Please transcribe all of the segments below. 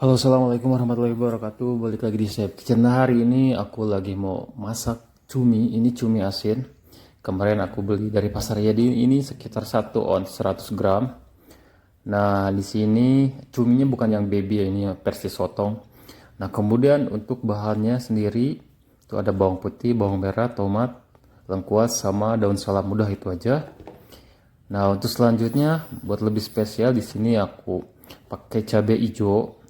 Halo, assalamualaikum warahmatullahi wabarakatuh. Balik lagi di Chef Kitchen. Nah, hari ini aku lagi mau masak cumi. Ini cumi asin. Kemarin aku beli dari pasar, jadi ini sekitar 1 ons 100 gram. Nah, di sini cuminya bukan yang baby ya, ini versi sotong. Nah, kemudian untuk bahannya sendiri itu ada bawang putih, bawang merah, tomat, lengkuas, sama daun salam. Mudah itu aja. Nah, untuk selanjutnya buat lebih spesial di sini aku pakai cabai hijau.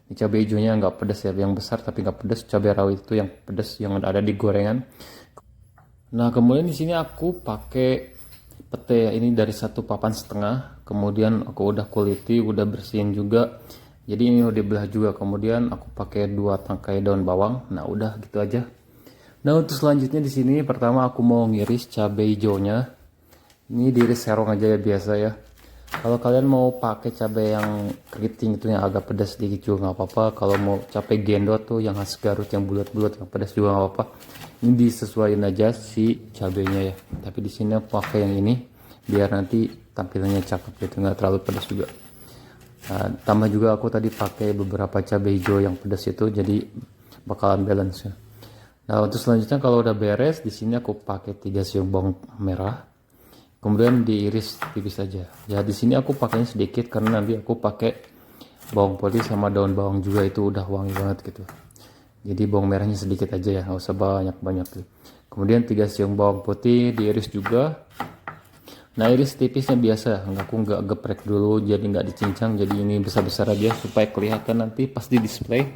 Ini cabai hijaunya nggak pedas ya, yang besar tapi nggak pedas. Cabai rawit itu yang pedas yang ada di gorengan. Nah, kemudian di sini aku pakai pete ya, ini dari 1,5 papan. Kemudian aku udah kuliti, udah bersihin juga. Jadi ini udah dibelah juga. Kemudian aku pakai 2 tangkai daun bawang. Nah, udah gitu aja. Nah, untuk selanjutnya di sini pertama aku mau ngiris cabai hijaunya. Ini diiris serong aja ya, biasa ya. Kalau kalian mau pakai cabai yang keriting itu yang agak pedas sedikit juga nggak apa-apa. Kalau mau cabai gendot tuh yang khas Garut yang bulat-bulat yang pedas juga nggak apa-apa. Ini disesuaikan aja si cabainya ya. Tapi di sini aku pakai yang ini biar nanti tampilannya cakep gitu, nggak terlalu pedas juga. Nah, tambah juga aku tadi pakai beberapa cabai hijau yang pedas itu, jadi bakalan balance ya. Nah, untuk selanjutnya kalau udah beres di sini aku pakai 3 siung bawang merah. Kemudian diiris tipis saja. Ya di sini aku pakainya sedikit karena nanti aku pakai bawang putih sama daun bawang juga, itu udah wangi banget gitu. Jadi bawang merahnya sedikit aja ya, nggak usah banyak-banyak tuh. Kemudian 3 siung bawang putih diiris juga. Nah, iris tipisnya biasa, aku nggak geprek dulu jadi nggak dicincang. Jadi ini besar-besar aja supaya kelihatan nanti pas di display.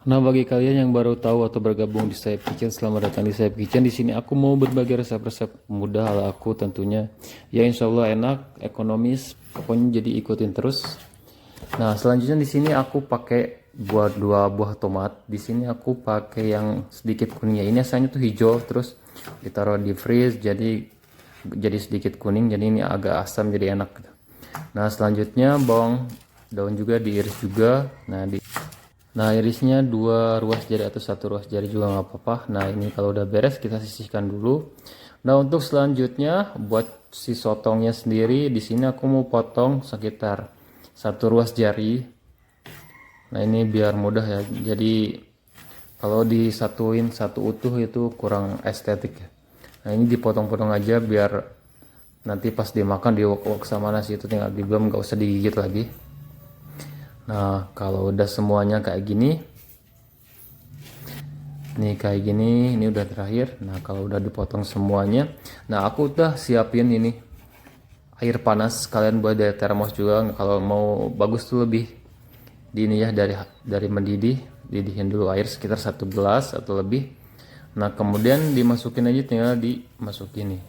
Nah, bagi kalian yang baru tahu atau bergabung di Sayap Kitchen, selamat datang di Sayap Kitchen. Di sini aku mau berbagi resep-resep mudah ala aku tentunya. Ya, insya Allah enak, ekonomis, pokoknya jadi ikutin terus. Nah, selanjutnya di sini aku pakai buat 2 buah tomat. Di sini aku pakai yang sedikit kuningnya. Ini asalnya tuh hijau, terus ditaruh di freeze jadi sedikit kuning. Jadi ini agak asam jadi enak. Nah, selanjutnya bawang daun juga diiris juga. Nah, irisnya 2 ruas jari atau 1 ruas jari juga nggak apa-apa. Nah, ini kalau udah beres kita sisihkan dulu. Nah, untuk selanjutnya buat si sotongnya sendiri di sini aku mau potong sekitar 1 ruas jari. Nah, ini biar mudah ya. Jadi kalau disatuin satu utuh itu kurang estetik ya. Nah, ini dipotong-potong aja biar nanti pas dimakan diwok-wok sama nasi itu tinggal diblem, nggak usah digigit lagi. Nah, kalau udah semuanya kayak gini, ini udah terakhir. Nah, kalau udah dipotong semuanya, nah aku udah siapin ini air panas. Kalian buat dari termos juga kalau mau bagus tuh lebih di ini ya, dari mendidih, didihin dulu air sekitar 1 gelas atau lebih. Nah, kemudian dimasukin aja, tinggal dimasukin nih.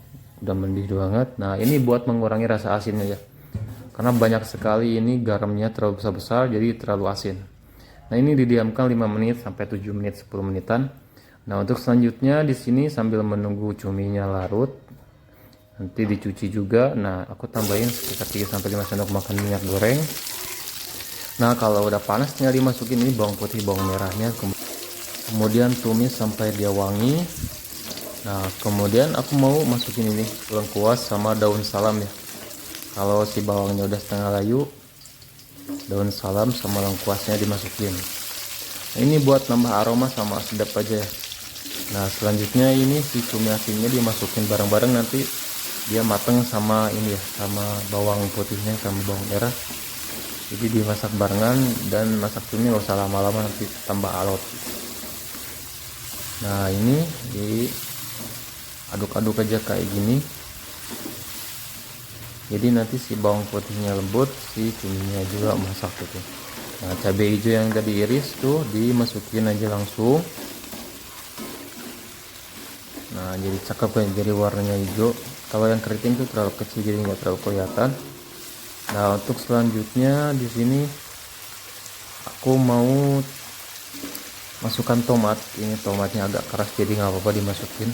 Udah mendidih banget. Nah, ini buat mengurangi rasa asinnya ya. Karena banyak sekali ini garamnya terlalu besar-besar jadi terlalu asin. Nah, ini didiamkan 5 menit sampai 7 menit 10 menitan. Nah, untuk selanjutnya di sini sambil menunggu cuminya larut, nanti dicuci juga. Nah, aku tambahin sekitar 3 sampai 5 sendok makan minyak goreng. Nah, kalau udah panas tinggal dimasukin ini bawang putih, bawang merahnya. Kemudian tumis sampai dia wangi. Nah, kemudian aku mau masukin ini lengkuas sama daun salam ya. Kalau si bawangnya udah setengah layu, daun salam sama lengkuasnya dimasukin. Nah, ini buat nambah aroma sama sedap aja ya. Nah, selanjutnya ini si cumi asinnya dimasukin bareng-bareng, nanti dia mateng sama ini ya, sama bawang putihnya sama bawang merah. Jadi dimasak barengan, dan masak cumi nggak usah lama-lama nanti tambah alot. Nah, ini diaduk-aduk aja kayak gini. Jadi nanti si bawang putihnya lembut, si cuminya juga masak gitu. Nah, cabai hijau yang tadi iris tuh dimasukin aja langsung. Nah, jadi cakep kan, jadi warnanya hijau. Kalau yang keriting tuh terlalu kecil jadi nggak terlalu kelihatan. Nah, untuk selanjutnya di sini aku mau masukkan tomat. Ini tomatnya agak keras jadi nggak apa-apa dimasukin.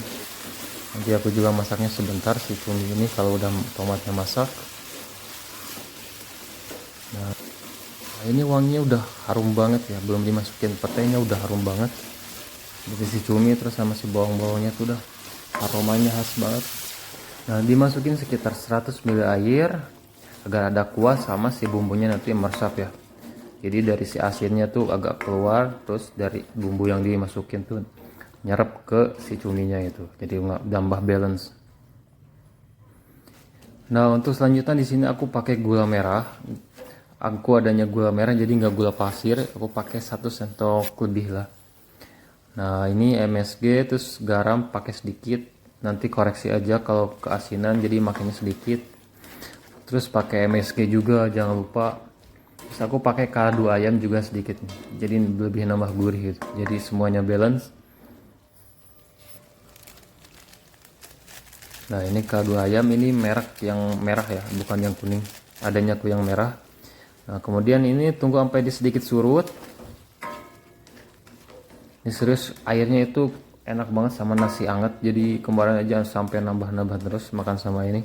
Nanti aku juga masaknya sebentar si cumi ini kalau udah tomatnya masak. Nah, ini wanginya udah harum banget ya, belum dimasukin petenya udah harum banget. Jadi si cumi terus sama si bawang-bawangnya tuh udah aromanya khas banget. Nah, dimasukin sekitar 100 ml air, agar ada kuah sama si bumbunya nanti meresap ya. Jadi dari si asinnya tuh agak keluar, terus dari bumbu yang dimasukin tuh nyerap ke si cuminya itu. Jadi nambah balance. Nah, untuk selanjutnya di sini aku pakai gula merah. Aku adanya gula merah jadi nggak gula pasir, aku pakai 1 sendok lebih lah. Nah, ini MSG, terus garam pakai sedikit. Nanti koreksi aja kalau keasinan jadi makanya sedikit. Terus pakai MSG juga, jangan lupa. Terus aku pakai kaldu ayam juga sedikit, jadi lebih nambah gurih gitu. Jadi semuanya balance. Nah, ini kaldu ayam, ini merek yang merah ya, bukan yang kuning. Adanya aku yang merah. Nah, kemudian ini tunggu sampai di sedikit surut. Ini serius, airnya itu enak banget sama nasi anget. Jadi kemarin aja sampai nambah-nambah terus makan sama ini.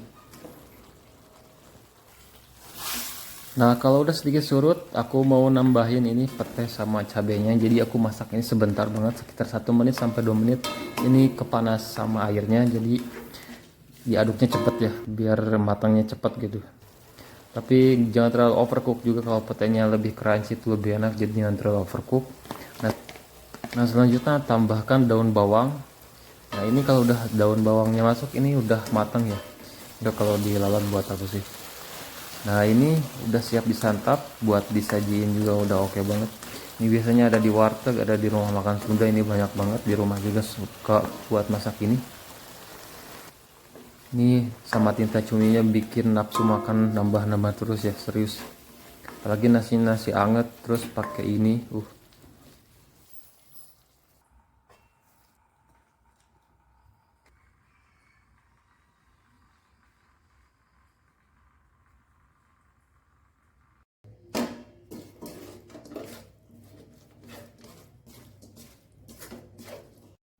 Nah, kalau udah sedikit surut, aku mau nambahin ini pete sama cabenya. Jadi aku masak ini sebentar banget, sekitar 1 menit sampai 2 menit. Ini kepanas sama airnya, jadi diaduknya cepet ya, biar matangnya cepet gitu. Tapi jangan terlalu overcook juga, kalau petenya lebih crunchy itu lebih enak, jadi jangan terlalu overcook. Nah, selanjutnya tambahkan daun bawang. Nah, ini kalau udah daun bawangnya masuk, ini udah matang ya. Udah kalau dilalap buat aku sih. Nah, ini udah siap disantap, buat disajiin juga udah oke banget. Ini biasanya ada di warteg, ada di rumah makan Sunda, ini banyak banget di rumah juga suka buat masak ini. Ini sama tinta cuminya bikin nafsu makan nambah-nambah terus ya, serius. Apalagi nasi anget terus pakai ini.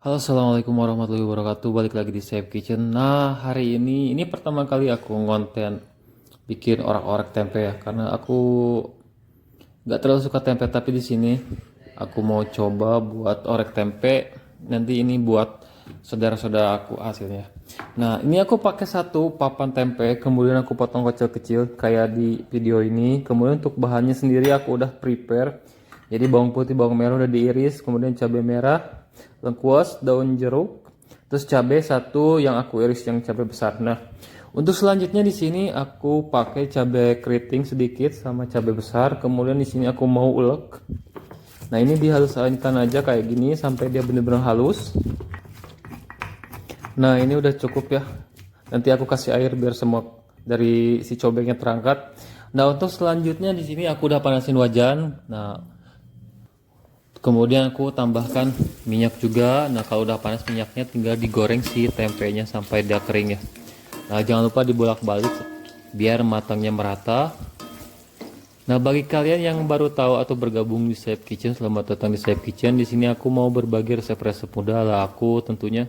Halo, assalamualaikum warahmatullahi wabarakatuh. Balik lagi di Safe Kitchen. Nah, hari ini pertama kali aku ngonten bikin orak-orak tempe ya, karena aku nggak terlalu suka tempe. Tapi di sini aku mau coba buat orek tempe. Nanti ini buat saudara-saudara aku hasilnya. Nah, ini aku pakai 1 papan tempe, kemudian aku potong kecil-kecil kayak di video ini. Kemudian untuk bahannya sendiri aku udah prepare. Jadi bawang putih, bawang merah udah diiris, kemudian cabai merah, lengkuas, daun jeruk, terus cabai 1 yang aku iris yang cabai besar. Nah, untuk selanjutnya di sini aku pakai cabai keriting sedikit sama cabai besar. Kemudian di sini aku mau ulek. Nah, ini dihaluskan aja kayak gini sampai dia benar-benar halus. Nah, ini udah cukup ya. Nanti aku kasih air biar semua dari si cobeknya terangkat. Nah, untuk selanjutnya di sini aku udah panasin wajan. Nah, kemudian aku tambahkan minyak juga. Nah, kalau udah panas minyaknya tinggal digoreng si tempenya sampai dia kering ya. Nah, jangan lupa dibolak-balik biar matangnya merata. Nah, bagi kalian yang baru tahu atau bergabung di Safe Kitchen, selamat datang di Safe Kitchen. Di sini aku mau berbagi resep-resep mudah ala aku tentunya.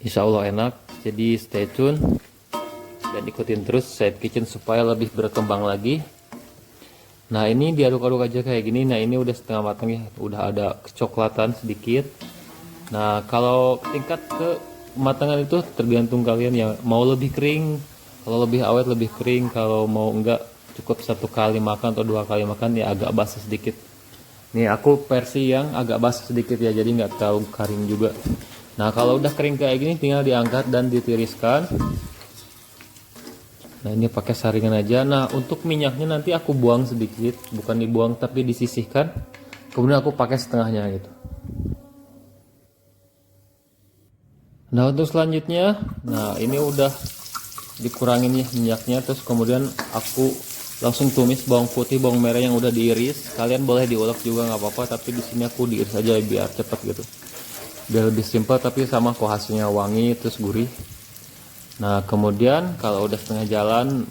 Insya Allah enak. Jadi stay tune dan ikutin terus Safe Kitchen supaya lebih berkembang lagi. Nah, ini diaduk-aduk aja kayak gini. Nah, ini udah setengah matang ya, udah ada kecoklatan sedikit. Nah, kalau tingkat kematangan itu tergantung kalian ya, mau lebih kering, kalau lebih awet lebih kering, kalau mau enggak cukup 1 kali makan atau 2 kali makan ya agak basah sedikit. Nih aku versi yang agak basah sedikit ya, jadi nggak terlalu kering juga. Nah, kalau udah kering kayak gini tinggal diangkat dan ditiriskan. Nah, ini pakai saringan aja. Nah, untuk minyaknya nanti aku buang sedikit, bukan dibuang tapi disisihkan. Kemudian aku pakai setengahnya gitu. Nah, untuk selanjutnya, nah ini udah dikurangin ya minyaknya. Terus kemudian aku langsung tumis bawang putih, bawang merah yang udah diiris. Kalian boleh diulek juga nggak apa-apa, tapi di sini aku diiris aja biar cepet gitu. Biar lebih simpel tapi sama kok hasilnya wangi terus gurih. Nah, kemudian kalau udah setengah jalan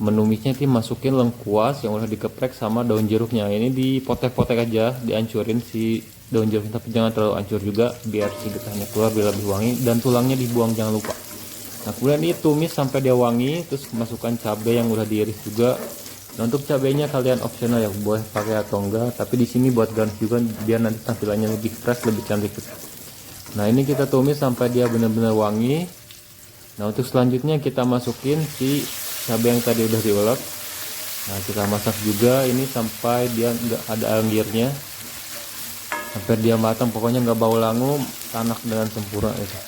menumisnya sih masukin lengkuas yang udah dikeprek sama daun jeruknya. Ini dipotek-potek aja, dihancurin si daun jeruknya, tapi jangan terlalu hancur juga biar si getahnya keluar biar lebih wangi, dan tulangnya dibuang jangan lupa. Nah, kemudian ditumis sampai dia wangi, terus masukkan cabai yang udah diiris juga. Nah, untuk cabainya kalian opsional ya, boleh pakai atau enggak, tapi di sini buat garnish juga biar nanti tampilannya lebih fresh, lebih cantik. Nah, ini kita tumis sampai dia benar-benar wangi. Nah, untuk selanjutnya kita masukin si cabai yang tadi udah diulek. Nah, kita masak juga ini sampai dia nggak ada anggirnya, sampai dia matang, pokoknya nggak bau langu, tanak dengan sempurna itu.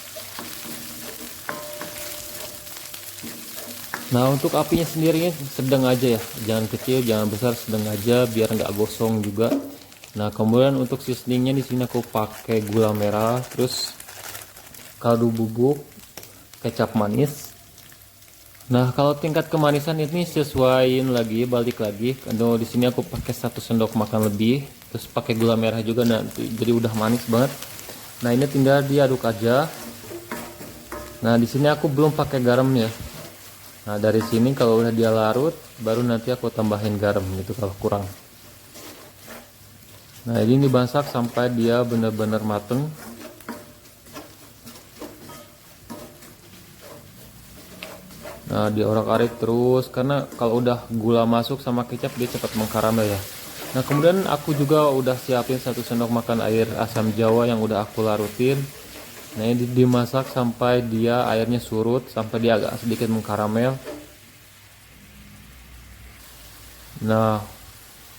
Nah, untuk apinya sendiri sedang aja ya, jangan kecil jangan besar, sedang aja biar nggak gosong juga. Nah, kemudian untuk seasoningnya di sini aku pakai gula merah, terus kaldu bubuk, kecap manis. Nah, kalau tingkat kemanisan ini sesuaiin lagi, balik lagi. Kalau di sini aku pakai 1 sendok makan lebih, terus pakai gula merah juga nanti, jadi udah manis banget. Nah, ini tinggal diaduk aja. Nah, di sini aku belum pakai garam ya. Nah, dari sini kalau udah dia larut, baru nanti aku tambahin garam gitu kalau kurang. Nah, ini dimasak sampai dia benar-benar mateng. Nah, diorak-arik terus karena kalau udah gula masuk sama kecap dia cepat mengkaramel ya. Nah, kemudian aku juga udah siapin 1 sendok makan air asam jawa yang udah aku larutin. Nah, ini dimasak sampai dia airnya surut, sampai dia agak sedikit mengkaramel. Nah,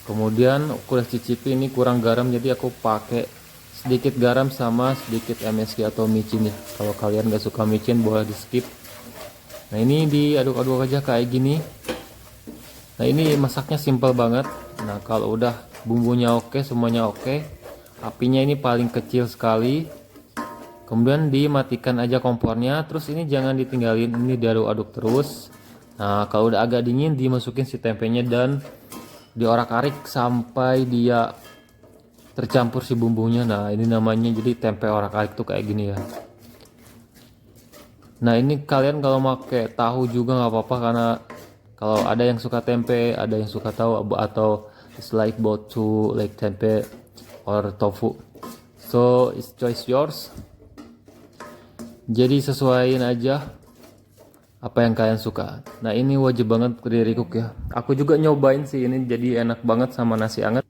kemudian aku udah cicipi, ini kurang garam, jadi aku pakai sedikit garam sama sedikit MSG atau micin ya. Kalau kalian gak suka micin boleh di skip. Nah, ini diaduk-aduk aja kayak gini. Nah, ini masaknya simple banget. Nah, kalau udah bumbunya oke, semuanya oke, apinya ini paling kecil sekali. Kemudian dimatikan aja kompornya, terus ini jangan ditinggalin, ini diaduk-aduk terus. Nah, kalau udah agak dingin dimasukin si tempenya dan diorak-arik sampai dia tercampur si bumbunya. Nah, ini namanya jadi tempe orak-arik tuh kayak gini ya. Nah, ini kalian kalau pakai tahu juga nggak apa-apa, karena kalau ada yang suka tempe, ada yang suka tahu, atau it's like both to like tempe or tofu, so it's choice yours. Jadi sesuaiin aja apa yang kalian suka. Nah, ini wajib banget dari cook ya. Aku juga nyobain sih, ini jadi enak banget sama nasi anget.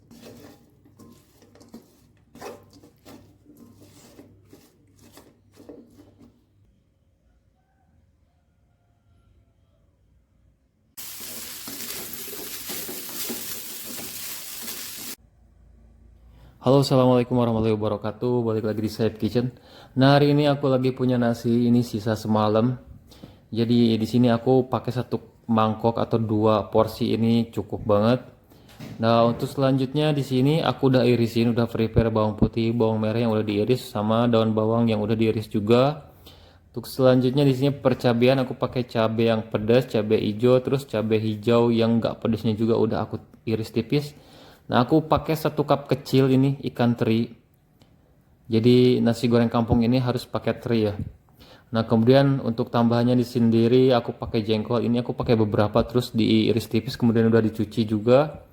Halo, assalamualaikum warahmatullahi wabarakatuh. Balik lagi di Saif Kitchen. Nah, hari ini aku lagi punya nasi, ini sisa semalam. Jadi di sini aku pakai 1 mangkok atau 2 porsi, ini cukup banget. Nah, untuk selanjutnya di sini aku udah irisin, udah prepare bawang putih, bawang merah yang udah diiris sama daun bawang yang udah diiris juga. Untuk selanjutnya di sini percabean, aku pakai cabai yang pedas, cabai hijau, terus cabai hijau yang enggak pedasnya juga udah aku iris tipis. Nah, aku pakai 1 cup kecil ini ikan teri. Jadi nasi goreng kampung ini harus pakai teri ya. Nah, kemudian untuk tambahannya di sendiri aku pakai jengkol. Ini aku pakai beberapa, terus diiris tipis, kemudian udah dicuci juga.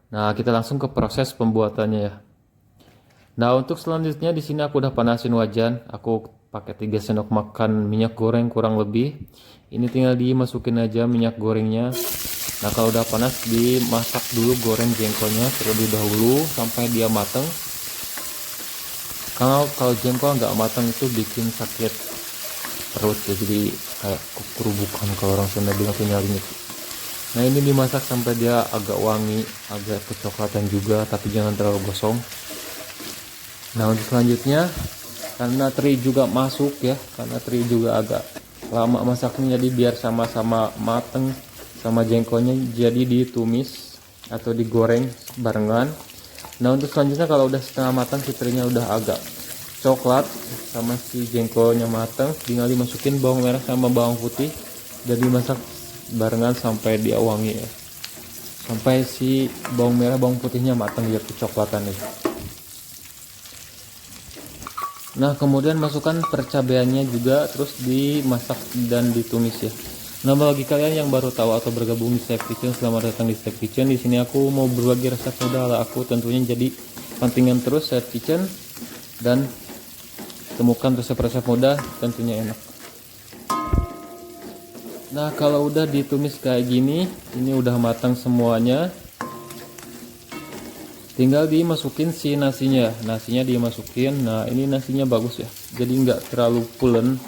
Nah, kita langsung ke proses pembuatannya ya. Nah, untuk selanjutnya di sini aku udah panasin wajan. Aku pakai 3 sendok makan minyak goreng kurang lebih. Ini tinggal dimasukin aja minyak gorengnya. Nah, kalau udah panas dimasak dulu goreng jengkolnya terlebih dahulu sampai dia matang. Kalau jengkol nggak matang itu bikin sakit perut ya, jadi kayak kerubukan kalau orang Sunda bilang tuh nyalinya. Nah, ini dimasak sampai dia agak wangi, agak kecoklatan juga, tapi jangan terlalu gosong. Nah, untuk selanjutnya karena teri juga masuk ya, karena teri juga agak lama masaknya, jadi biar sama-sama mateng sama jengkolnya, jadi ditumis atau digoreng barengan. Nah, untuk selanjutnya kalau udah setengah matang, si terinya udah agak coklat sama si jengkolnya matang, tinggal dimasukin bawang merah sama bawang putih dan dimasak barengan sampai dia wangi ya, sampai si bawang merah bawang putihnya matang biar kecoklatan ya. Nah, kemudian masukkan percabeannya juga, terus dimasak dan ditumis ya. Nah, bagi kalian yang baru tahu atau bergabung di Saif Kitchen, selamat datang di Saif Kitchen. Di sini aku mau berbagi resep mudah ala aku tentunya, jadi pantengin terus Saif Kitchen dan temukan resep-resep mudah tentunya enak. Nah, kalau udah ditumis kayak gini, ini udah matang semuanya. Tinggal dimasukin si nasinya. Nasinya dimasukin. Nah, ini nasinya bagus ya. Jadi nggak terlalu pulen,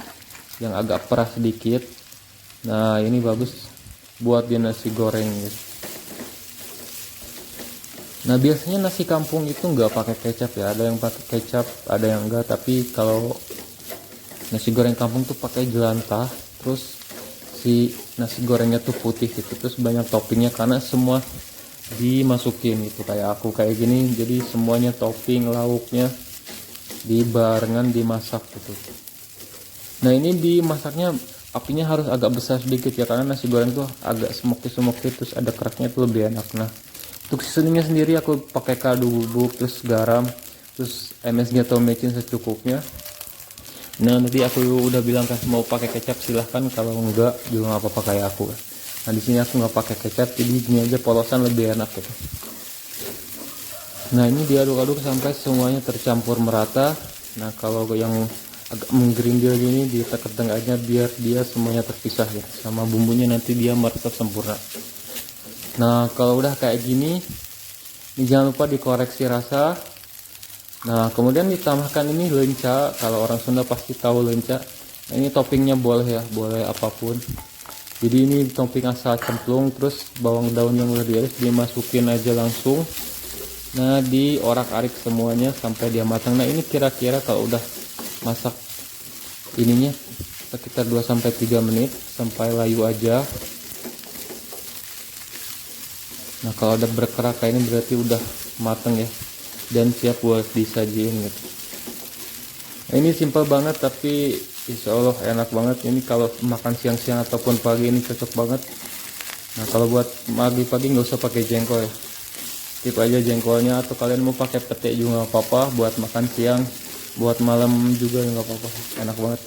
yang agak perah sedikit. Nah, ini bagus. buat di nasi goreng gitu. Nah biasanya nasi kampung itu nggak pakai kecap ya, ada yang pakai kecap, ada yang enggak. Tapi kalau nasi goreng kampung tuh pakai jelantah, terus si nasi gorengnya tuh putih gitu, terus banyak toppingnya karena semua dimasukin gitu. Kayak aku kayak gini, jadi semuanya topping lauknya dibarengan dimasak gitu. Nah ini dimasaknya apinya harus agak besar sedikit ya, karena nasi goreng tuh agak smoky terus ada keraknya tuh lebih enak. Nah untuk seasoningnya sendiri aku pakai kaldu bubuk, terus garam, terus MSG atau mecin secukupnya. Nah nanti aku udah bilang kan mau pakai kecap silahkan, kalau enggak juga nggak apa-apa kayak aku. Nah di sini aku nggak pakai kecap, jadi gini aja polosan lebih enak gitu. Nah ini diaduk-aduk sampai semuanya tercampur merata. Nah kalau yang agak menggerindil gini ditekan tengahnya biar dia semuanya terpisah ya, sama bumbunya nanti dia meresap sempurna. Nah kalau udah kayak gini, ini jangan lupa dikoreksi rasa. Nah kemudian ditambahkan ini lenca, kalau orang Sunda pasti tahu lenca. Nah ini toppingnya boleh ya, boleh apapun. Jadi ini topping asal cemplung, terus bawang daun yang udah diiris dimasukin aja langsung. Nah diorak-arik semuanya sampai dia matang. Nah ini kira-kira kalau udah masak ininya sekitar 2-3 menit sampai layu aja. Nah kalau udah berkerak kayak ini berarti udah mateng ya, dan siap buat disajiin gitu. Nah, ini simple banget tapi insya Allah enak banget. Ini kalau makan siang-siang ataupun pagi ini cocok banget. Nah kalau buat pagi-pagi nggak usah pakai jengkol ya, skip aja jengkolnya, atau kalian mau pakai pete juga nggak apa-apa. Buat makan siang, buat malam juga nggak apa-apa, enak banget.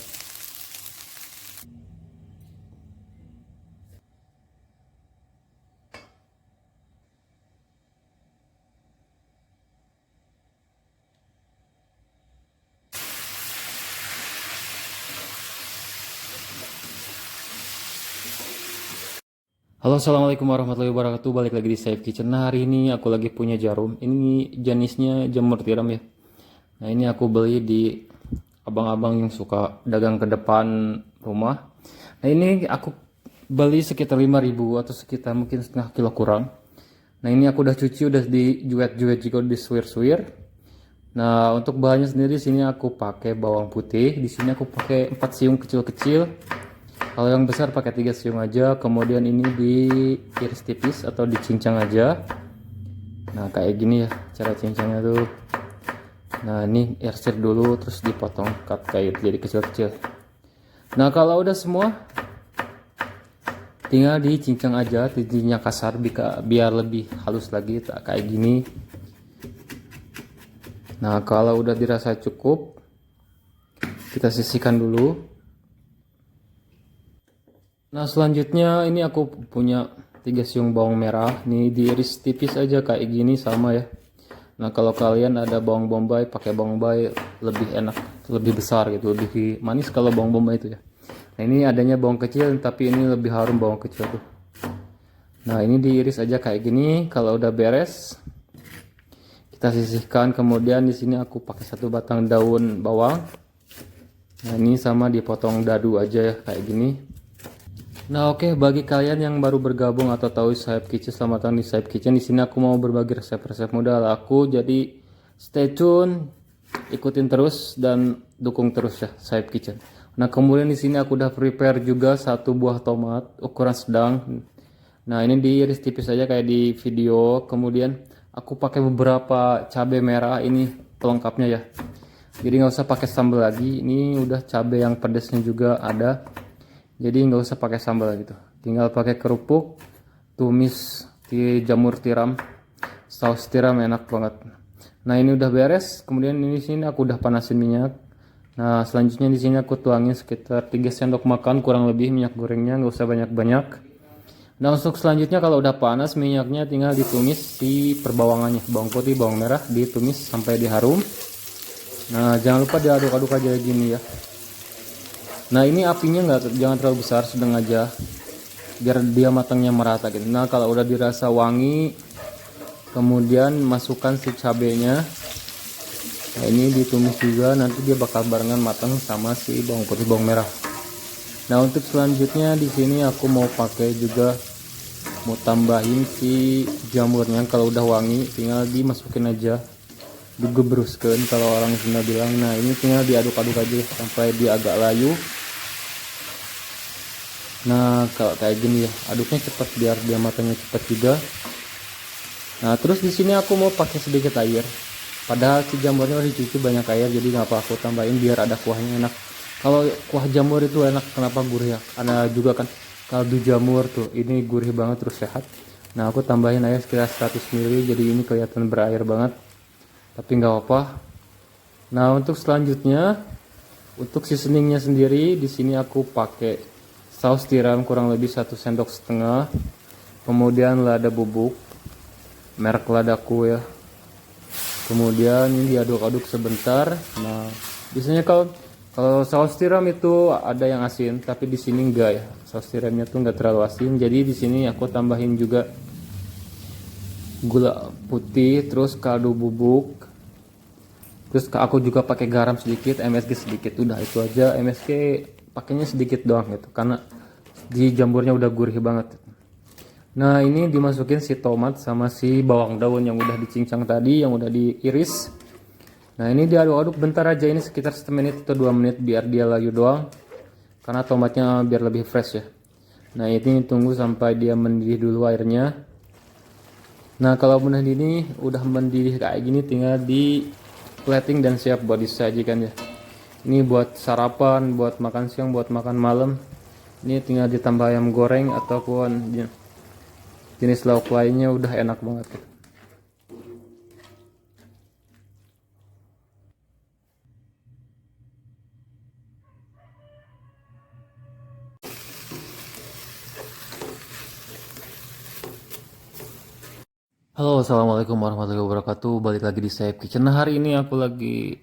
Halo, assalamualaikum warahmatullahi wabarakatuh. Balik lagi di Safe Kitchen. Nah hari ini aku lagi punya jarum. Ini jenisnya jamur tiram ya. Nah ini aku beli di abang-abang yang suka dagang ke depan rumah. Nah ini aku beli sekitar 5.000 atau sekitar mungkin setengah kilo kurang. Nah ini aku udah cuci, udah dijuet-juet juga, disuir-suir. Nah untuk bahannya sendiri sini aku pakai bawang putih. Di sini aku pakai 4 siung kecil-kecil. Kalau yang besar pakai 3 siung aja. Kemudian ini diiris tipis atau dicincang aja. Nah kayak gini ya cara cincangnya tuh. Nah ini air dulu, terus dipotong cut kayak jadi kecil-kecil. Nah kalau udah semua tinggal dicincang aja, titiknya kasar biar lebih halus lagi kayak gini. Nah kalau udah dirasa cukup, kita sisihkan dulu. Nah selanjutnya ini aku punya 3 siung bawang merah. Nih diiris tipis aja kayak gini sama ya. Nah kalau kalian ada bawang bombay, pakai bawang bombay lebih enak, lebih besar gitu, lebih manis kalau bawang bombay itu ya. Nah ini adanya bawang kecil, tapi ini lebih harum bawang kecil tuh. Nah ini diiris aja kayak gini. Kalau udah beres, kita sisihkan. Kemudian di sini aku pakai 1 batang daun bawang. Nah ini sama dipotong dadu aja ya kayak gini. Nah oke, bagi kalian yang baru bergabung atau tahu Safe Kitchen, selamat datang di Safe Kitchen. Di sini aku mau berbagi resep-resep mudah ala aku. Jadi stay tune, ikutin terus dan dukung terus ya Safe Kitchen. Nah kemudian di sini aku udah prepare juga 1 buah tomat ukuran sedang. Nah ini diiris tipis aja kayak di video. Kemudian aku pakai beberapa cabai merah, ini pelengkapnya ya. Jadi nggak usah pakai sambal lagi. Ini udah cabai yang pedasnya juga ada. Jadi nggak usah pakai sambal gitu, tinggal pakai kerupuk, tumis di jamur tiram, saus tiram enak banget. Nah ini udah beres. Kemudian ini sini aku udah panasin minyak. Nah selanjutnya di sini aku tuangin sekitar 3 sendok makan kurang lebih minyak gorengnya, nggak usah banyak-banyak. Nah untuk selanjutnya kalau udah panas minyaknya, tinggal ditumis si perbawangannya, bawang putih, bawang merah ditumis sampai diharum. Nah jangan lupa diaduk-aduk aja gini ya. Nah ini apinya jangan terlalu besar, sedang aja biar dia matangnya merata gitu. Nah kalau udah dirasa wangi, kemudian masukkan si cabenya. Nah ini ditumis juga, nanti dia bakal barengan matang sama si bawang putih bawang merah. Nah untuk selanjutnya di sini aku mau pakai juga mau tambahin si jamurnya. Kalau udah wangi tinggal dimasukin aja, digebruskan kalau orang Sunda bilang. Nah ini tinggal diaduk-aduk aja sampai dia agak layu. Nah kalau kayak gini ya, aduknya cepat biar dia matangnya cepat juga. Nah terus di sini aku mau pakai sedikit air, padahal si jamurnya udah dicuci banyak air, jadi nggak apa aku tambahin biar ada kuahnya enak. Kalau kuah jamur itu enak, kenapa gurih ya, karena juga kan kaldu jamur tuh, ini gurih banget terus sehat. Nah aku tambahin air sekitar 100 ml, jadi ini kelihatan berair banget, tapi nggak apa. Nah untuk selanjutnya, untuk seasoningnya sendiri di sini aku pakai saus tiram kurang lebih 1,5 sendok. Kemudian lada bubuk merek ladaku ya. Kemudian ini diaduk-aduk sebentar. Nah biasanya kalau saus tiram itu ada yang asin, tapi di sini enggak ya. Saus tiramnya tuh enggak terlalu asin. Jadi di sini aku tambahin juga gula putih, terus kaldu bubuk. Terus aku juga pakai garam sedikit, MSG sedikit. Udah itu aja, MSG pakainya sedikit doang gitu, karena di jamurnya udah gurih banget. Nah ini dimasukin si tomat sama si bawang daun yang udah dicincang tadi, yang udah diiris. Nah ini diaduk-aduk bentar aja, ini sekitar 1 menit atau 2 menit biar dia layu doang, karena tomatnya biar lebih fresh ya. Nah ini tunggu sampai dia mendidih dulu airnya. Nah kalau udah ini udah mendidih kayak gini, tinggal di plating dan siap buat disajikan ya. Ini buat sarapan, buat makan siang, buat makan malam. Ini tinggal ditambah ayam goreng ataupun jenis lauk lainnya, udah enak banget. Halo, assalamualaikum warahmatullahi wabarakatuh. Balik lagi di Saib Kitchen. Nah, hari ini aku lagi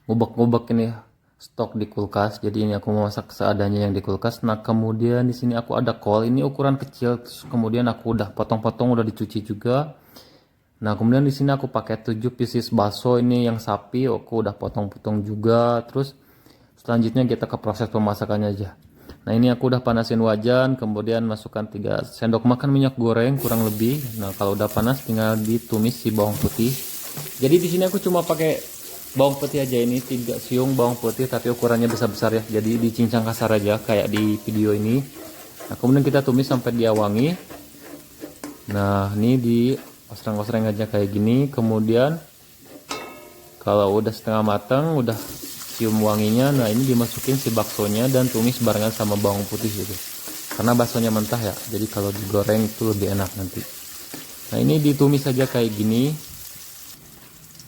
ngubek-ngubek ini ya, stok di kulkas. Jadi ini aku mau masak seadanya yang di kulkas. Nah, kemudian di sini aku ada kol. Ini ukuran kecil. Terus kemudian aku udah potong-potong, udah dicuci juga. Nah, kemudian di sini aku pakai 7 pieces bakso ini yang sapi. Aku udah potong-potong juga. Terus selanjutnya kita ke proses pemasakannya aja. Nah ini aku udah panasin wajan, kemudian masukkan 3 sendok makan minyak goreng kurang lebih. Nah kalau udah panas tinggal ditumis si bawang putih. Jadi di sini aku cuma pakai bawang putih aja, ini 3 siung bawang putih tapi ukurannya besar-besar ya. Jadi dicincang kasar aja kayak di video ini. Nah kemudian kita tumis sampai dia wangi. Nah ini di osreng-osreng aja kayak gini. Kemudian kalau udah setengah matang, udah cium wanginya, nah ini dimasukin si baksonya dan tumis barengan sama bawang putih gitu, karena baksonya mentah ya, jadi kalau digoreng itu lebih enak nanti. Nah ini ditumis saja kayak gini.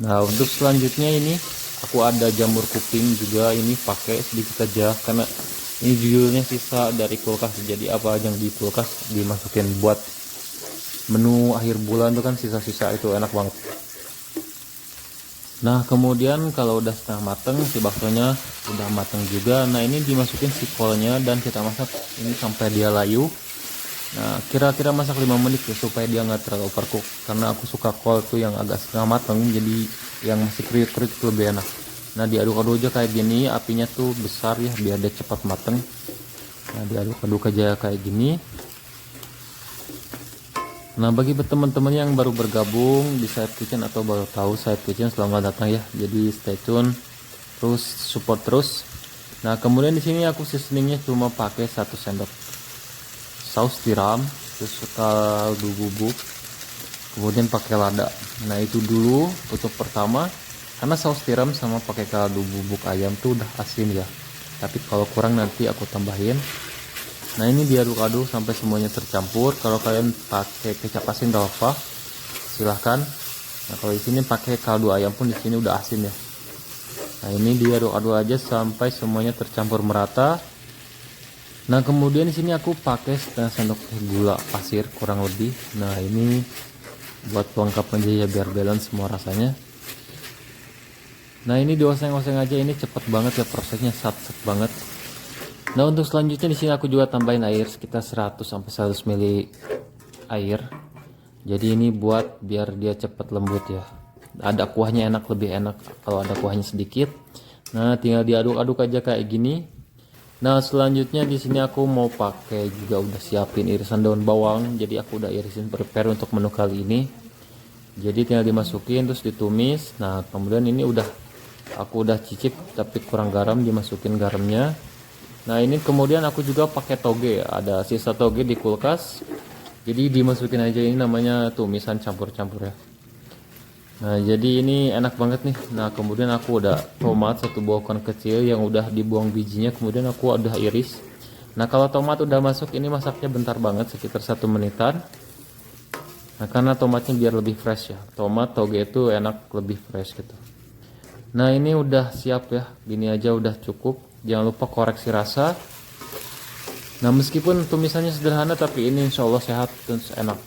Nah untuk selanjutnya ini aku ada jamur kuping juga, ini pakai sedikit aja karena ini judulnya sisa dari kulkas, jadi apa aja yang di kulkas dimasukin buat menu akhir bulan tuh kan, sisa-sisa itu enak banget. Nah kemudian kalau udah setengah mateng, si baksonya udah mateng juga. Nah ini dimasukin si kolnya dan kita masak ini sampai dia layu. Nah kira-kira masak 5 menit ya, supaya dia nggak terlalu overcook, karena aku suka kol tuh yang agak setengah mateng, jadi yang masih kriuk-kriuk itu lebih enak. Nah diaduk-aduk aja kayak gini, apinya tuh besar ya biar dia cepat mateng. Nah diaduk-aduk aja kayak gini. Nah bagi teman-teman yang baru bergabung di Saib Kitchen atau baru tahu Saib Kitchen, selamat datang ya. Jadi stay tune, terus support terus. Nah kemudian di sini aku seasoningnya cuma pakai 1 sendok saus tiram, terus kaldu bubuk, kemudian pakai lada. Nah itu dulu untuk pertama, karena saus tiram sama pakai kaldu bubuk ayam tuh udah asin ya. Tapi kalau kurang nanti aku tambahin. Nah ini diaduk-aduk sampai semuanya tercampur. Kalau kalian pakai kecap asin gak apa, silahkan. Nah kalau di sini pakai kaldu ayam pun di sini udah asin ya. Nah ini diaduk-aduk aja sampai semuanya tercampur merata. Nah kemudian di sini aku pakai setengah sendok gula pasir kurang lebih. Nah ini buat pelengkap aja ya biar balance semua rasanya. Nah ini dioseng-oseng aja, ini cepet banget ya prosesnya, sat-sat banget. Nah untuk selanjutnya di sini aku juga tambahin air sekitar 100 sampai 100 ml air. Jadi ini buat biar dia cepat lembut ya. Ada kuahnya enak, lebih enak kalau ada kuahnya sedikit. Nah tinggal diaduk-aduk aja kayak gini. Nah, selanjutnya di sini aku mau pakai juga udah siapin irisan daun bawang. Jadi aku udah irisin prepare untuk menu kali ini. Jadi tinggal dimasukin terus ditumis. Nah, kemudian ini aku udah cicip tapi kurang garam, dimasukin garamnya. Nah, ini kemudian aku juga pakai toge, ada sisa toge di kulkas. Jadi dimasukin aja, ini namanya tumisan campur-campur ya. Nah, jadi ini enak banget nih. Nah, kemudian aku udah tomat satu bokan kecil yang udah dibuang bijinya, kemudian aku udah iris. Nah, kalau tomat udah masuk ini masaknya bentar banget, sekitar 1 menitan. Nah, karena tomatnya biar lebih fresh ya. Tomat toge itu enak lebih fresh gitu. Nah, ini udah siap ya. Gini aja udah cukup. Jangan lupa koreksi rasa. Nah, meskipun tumisannya sederhana tapi ini insya Allah sehat dan enak.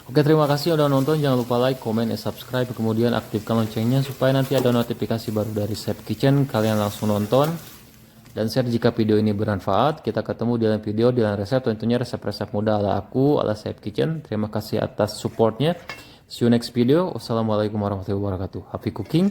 Oke, terima kasih udah nonton. Jangan lupa like, comment, dan subscribe. Kemudian aktifkan loncengnya supaya nanti ada notifikasi baru dari Chef Kitchen. Kalian langsung nonton dan share jika video ini bermanfaat. Kita ketemu di lain video, di lain resep. Tentunya resep-resep mudah ala aku, ala Chef Kitchen. Terima kasih atas supportnya. See you next video. Wassalamualaikum warahmatullahi wabarakatuh. Happy cooking.